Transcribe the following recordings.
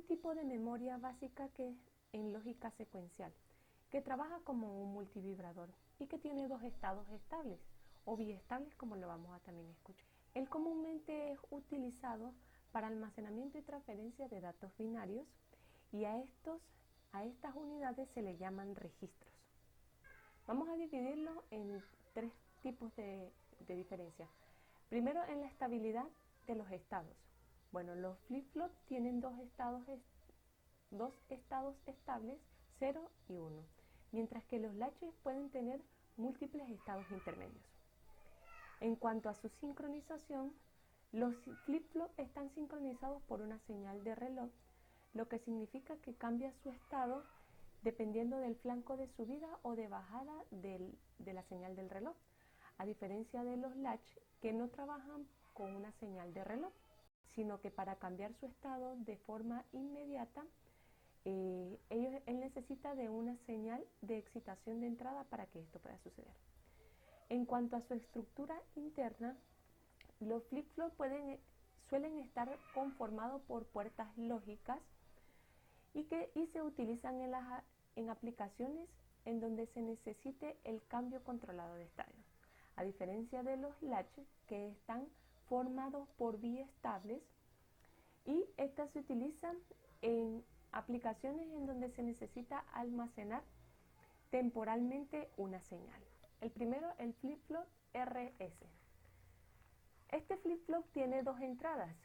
tipo de memoria básica en lógica secuencial, que trabaja como un multivibrador y que tiene dos estados estables o biestables, como lo vamos a también escuchar. Él comúnmente es utilizado para almacenamiento y transferencia de datos binarios y a estas unidades se le llaman registros. Vamos a dividirlo en tres tipos de diferencia. Primero, en la estabilidad de los estados. Bueno, los flip-flop tienen dos estados estables, 0 y 1, mientras que los latches pueden tener múltiples estados intermedios. En cuanto a su sincronización, los flip-flop están sincronizados por una señal de reloj, lo que significa que cambia su estado dependiendo del flanco de subida o de bajada de la señal del reloj, a diferencia de los latch que no trabajan con una señal de reloj, sino que para cambiar su estado de forma inmediata, él necesita de una señal de excitación de entrada para que esto pueda suceder. En cuanto a su estructura interna, los flip-flop suelen estar conformados por puertas lógicas y se utilizan en aplicaciones en donde se necesite el cambio controlado de estadio, a diferencia de los latch que están formados por biestables, y estas se utilizan en aplicaciones en donde se necesita almacenar temporalmente una señal. El primero, el flip-flop RS. Este flip-flop tiene dos entradas,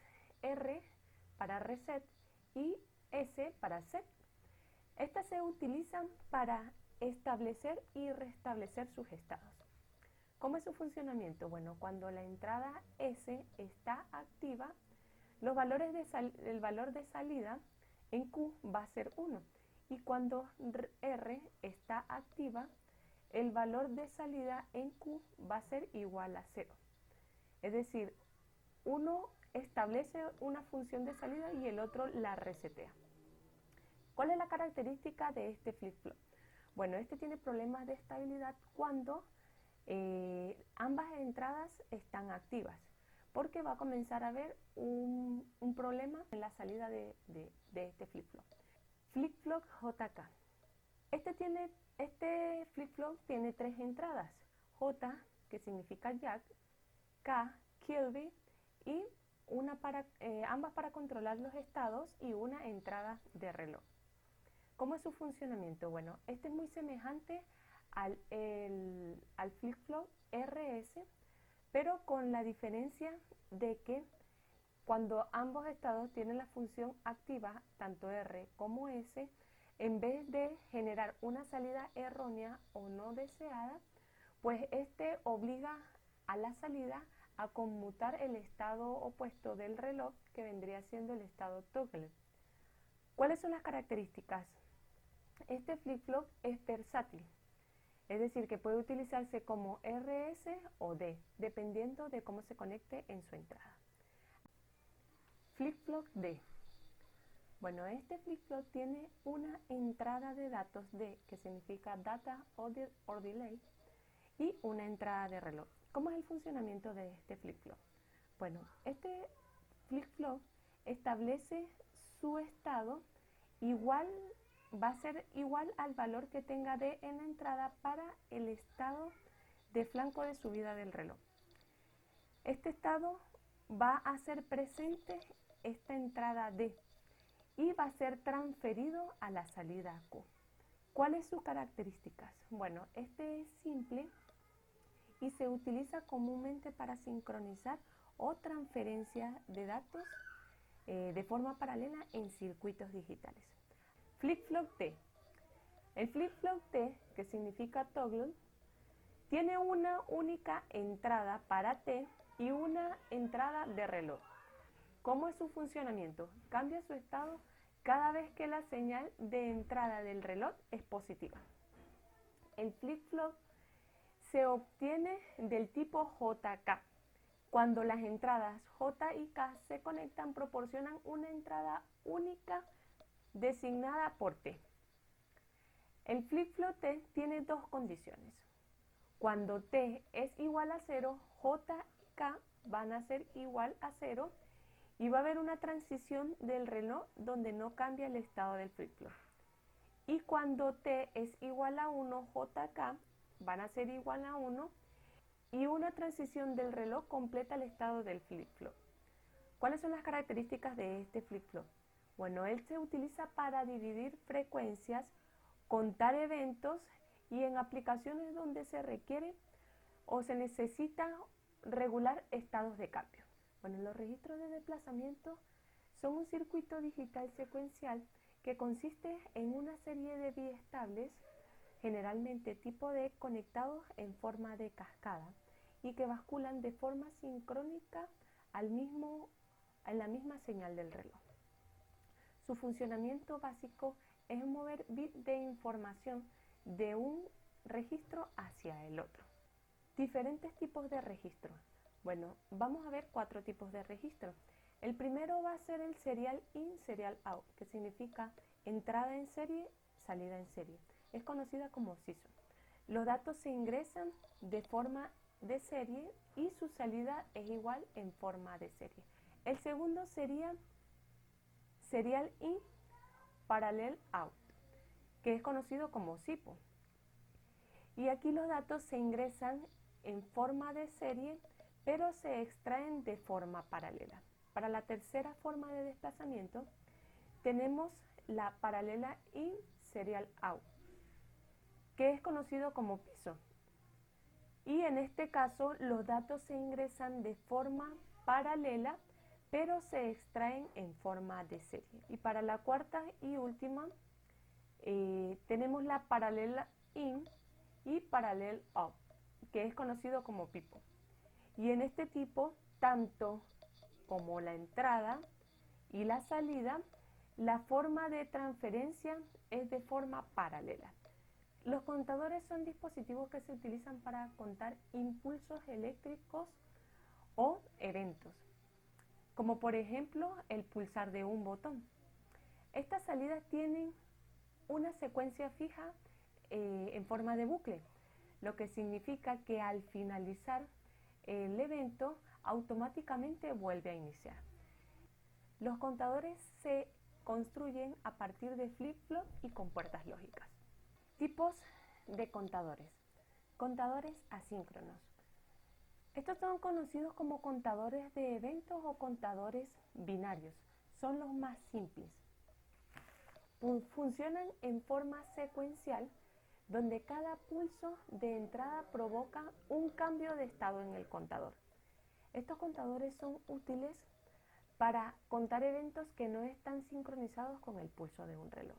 R para reset y S para set. Estas se utilizan para establecer y restablecer sus estados. ¿Cómo es su funcionamiento? Bueno, cuando la entrada S está activa, el valor de salida en Q va a ser 1. Y cuando R está activa, el valor de salida en Q va a ser igual a 0. Es decir, uno establece una función de salida y el otro la resetea. ¿Cuál es la característica de este flip-flop? Bueno, este tiene problemas de estabilidad cuando ambas entradas están activas, porque va a comenzar a haber un problema en la salida de este flip-flop. Flip-flop JK. Este flip-flop tiene tres entradas, J, que significa Jack, K, Kilby, y ambas para controlar los estados y una entrada de reloj. ¿Cómo es su funcionamiento? Bueno, este es muy semejante al flip-flop RS, pero con la diferencia de que cuando ambos estados tienen la función activa, tanto R como S, en vez de generar una salida errónea o no deseada, pues este obliga a la salida a conmutar el estado opuesto del reloj, que vendría siendo el estado toggle. ¿Cuáles son las características? Este flip-flop es versátil, es decir, que puede utilizarse como RS o D, dependiendo de cómo se conecte en su entrada. Flip-flop D. Bueno, este flip-flop tiene una entrada de datos D, que significa data or delay, y una entrada de reloj. ¿Cómo es el funcionamiento de este flip-flop? Bueno, este flip-flop establece su estado va a ser igual al valor que tenga D en la entrada para el estado de flanco de subida del reloj. Este estado va a hacer presente esta entrada D y va a ser transferido a la salida Q. ¿Cuáles son sus características? Bueno, este es simple y se utiliza comúnmente para sincronizar o transferencia de datos de forma paralela en circuitos digitales. Flip-flop T. El flip-flop T, que significa toggle, tiene una única entrada para T y una entrada de reloj. ¿Cómo es su funcionamiento? Cambia su estado cada vez que la señal de entrada del reloj es positiva. El flip-flop se obtiene del tipo JK. Cuando las entradas J y K se conectan, proporcionan una entrada única designada por T. El flip-flop T tiene dos condiciones. Cuando T es igual a 0, J y K van a ser igual a 0 Y va a haber una transición del reloj donde no cambia el estado del flip-flop. Y cuando T es igual a 1, JK van a ser igual a 1 y una transición del reloj completa el estado del flip-flop. ¿Cuáles son las características de este flip-flop? Bueno, él se utiliza para dividir frecuencias, contar eventos y en aplicaciones donde se requiere o se necesita regular estados de cambio. Bueno, los registros de desplazamiento son un circuito digital secuencial que consiste en una serie de biestables, generalmente tipo D, conectados en forma de cascada y que basculan de forma sincrónica en la misma señal del reloj. Su funcionamiento básico es mover bits de información de un registro hacia el otro. Diferentes tipos de registro. Bueno, vamos a ver 4 tipos de registro. El primero va a ser el serial in, serial out, que significa entrada en serie, salida en serie. Es conocida como SISO. Los datos se ingresan de forma de serie y su salida es igual en forma de serie. El segundo sería serial in, parallel out, que es conocido como SIPO. Y aquí los datos se ingresan en forma de serie, pero se extraen de forma paralela. Para la tercera forma de desplazamiento, tenemos la paralela in, serial out, que es conocido como piso. Y en este caso, los datos se ingresan de forma paralela, pero se extraen en forma de serie. Y para la cuarta y última, tenemos la paralela in y parallel out, que es conocido como pipo. Y en este tipo, tanto como la entrada y la salida, la forma de transferencia es de forma paralela. Los contadores son dispositivos que se utilizan para contar impulsos eléctricos o eventos, como por ejemplo el pulsar de un botón. Estas salidas tienen una secuencia fija en forma de bucle, lo que significa que al finalizar el evento automáticamente vuelve a iniciar. Los contadores se construyen a partir de flip-flop y compuertas lógicas. Tipos de contadores. Contadores asíncronos. Estos son conocidos como contadores de eventos o contadores binarios. Son los más simples. Funcionan en forma secuencial, donde cada pulso de entrada provoca un cambio de estado en el contador. Estos contadores son útiles para contar eventos que no están sincronizados con el pulso de un reloj.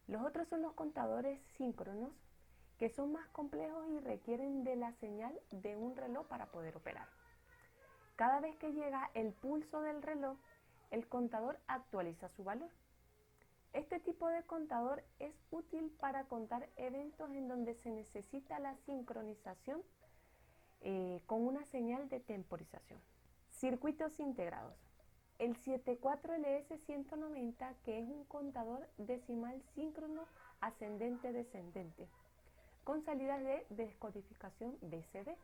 Los otros son los contadores síncronos, que son más complejos y requieren de la señal de un reloj para poder operar. Cada vez que llega el pulso del reloj, el contador actualiza su valor. Este tipo de contador es útil para contar eventos en donde se necesita la sincronización con una señal de temporización. Circuitos integrados. El 74LS190, que es un contador decimal síncrono ascendente-descendente, con salidas de descodificación BCD.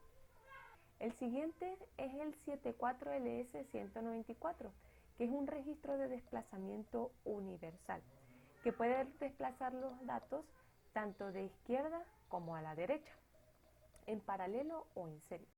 El siguiente es el 74LS194, que es un registro de desplazamiento universal, que puede desplazar los datos tanto de izquierda como a la derecha, en paralelo o en serie.